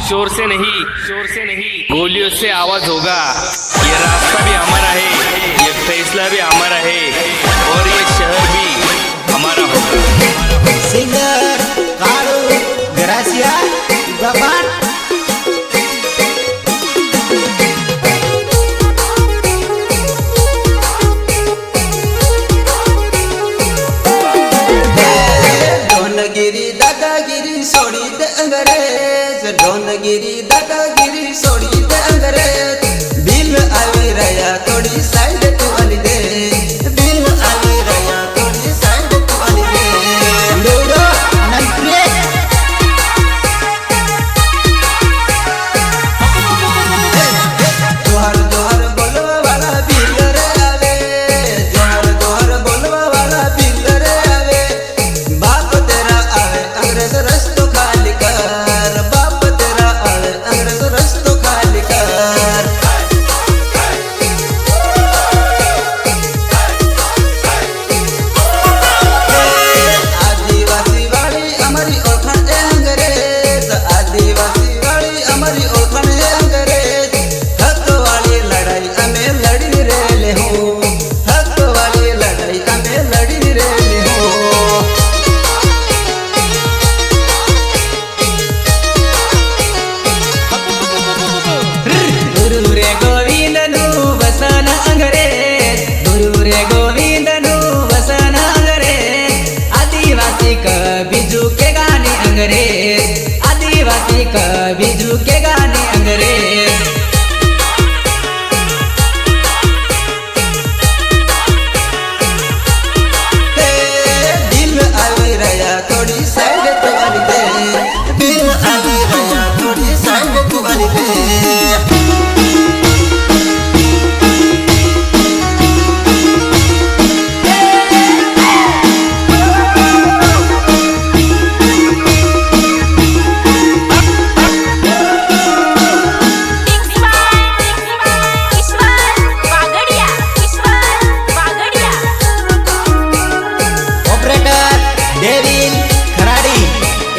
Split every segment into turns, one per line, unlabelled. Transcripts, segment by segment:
शोर से नहीं गोलियों से आवाज होगा। ये रास्ता भी हमारा है, ये फैसला भी हमारा है और ये शहर भी हमारा होगा।
सिंगर कालू ग्रासिया बाबान दादागिरी छोड़ी दे अंग्रेज, डोनगिरी दादागिरी छोड़ी दे अंग्रेज। बिल आवे रया थोड़ी साइड तू वाली दे, बिल आवे रया थोड़ी साइड तू वाली दे। डोडो नंत्रे जोहर जोहर बोलवा वाला बिल रे आवे, जोहर जोहर बोलवा वाला बिल रे आवे। बाप तेरा आवे अंग्रेज रस्तो खाली कर, बाप तेरा आवे अंग्रेज रस्तो खाली कर। आदिवासी वाली हमारी ओळखाण ए अंग्रेज, आदिवासी वाली हमारी ओळखाण ए अंग्रेज। हक वाली लड़ाई हमें लड़ी रेले हो, हक वाली लड़ाई हमें लड़ी रेले हो। गुरु रे गोविंद नु वसन अंग्रेज, गुरु रे गोविंद नु वसन अंग्रेज। आदिवासी कभी झुके गाने अंग्रेज, आदिवासी कभी झुके गाने अंग्रेज। दिल आवे रया थोड़ी साइड तू वाली दे, दिल आवे रया थोड़ी साइड तू वाली दे। ऑपरेटर डेविल Kharadi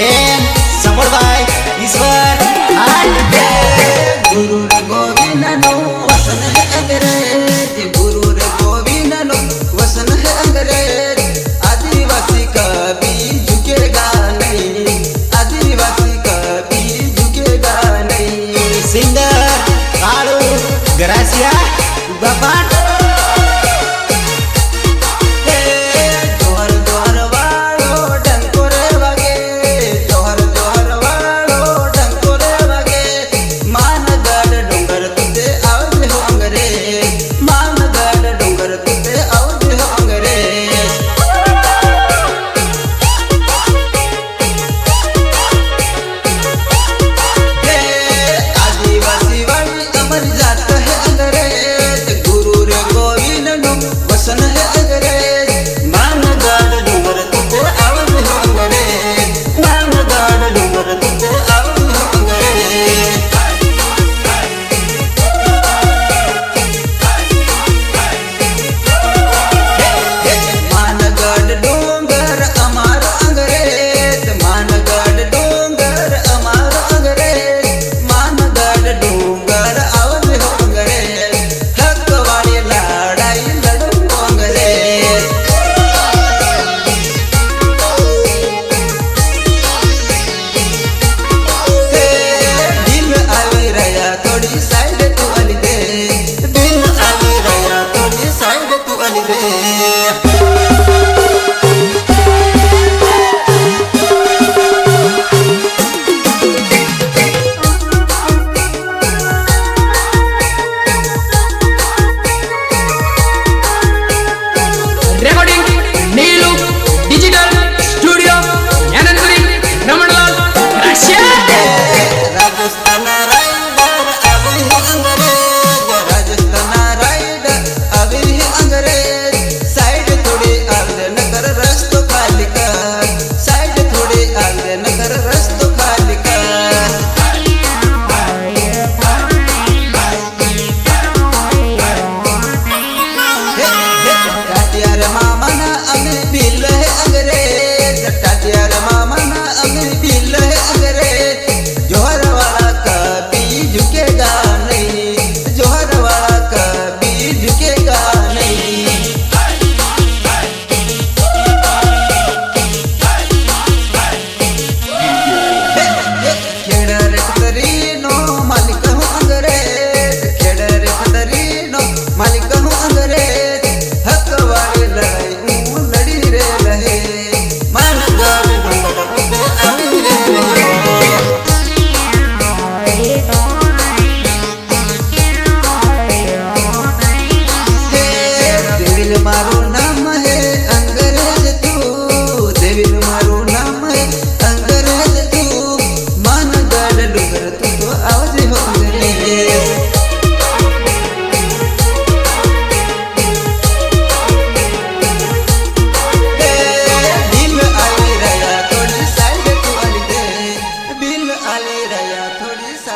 and support by Ishwar आंटे। गुरु रे गोविंद नो वसन है अंग्रेज, गुरु रे गोविंद नो वसन है अंग्रेज। आदिवासी कभी झुकेगा नहीं, आदिवासी कभी झुकेगा नहीं। सिंगर कालू ग्रासिया बाबान गुरु रे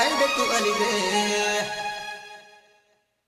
साइड तू अली दे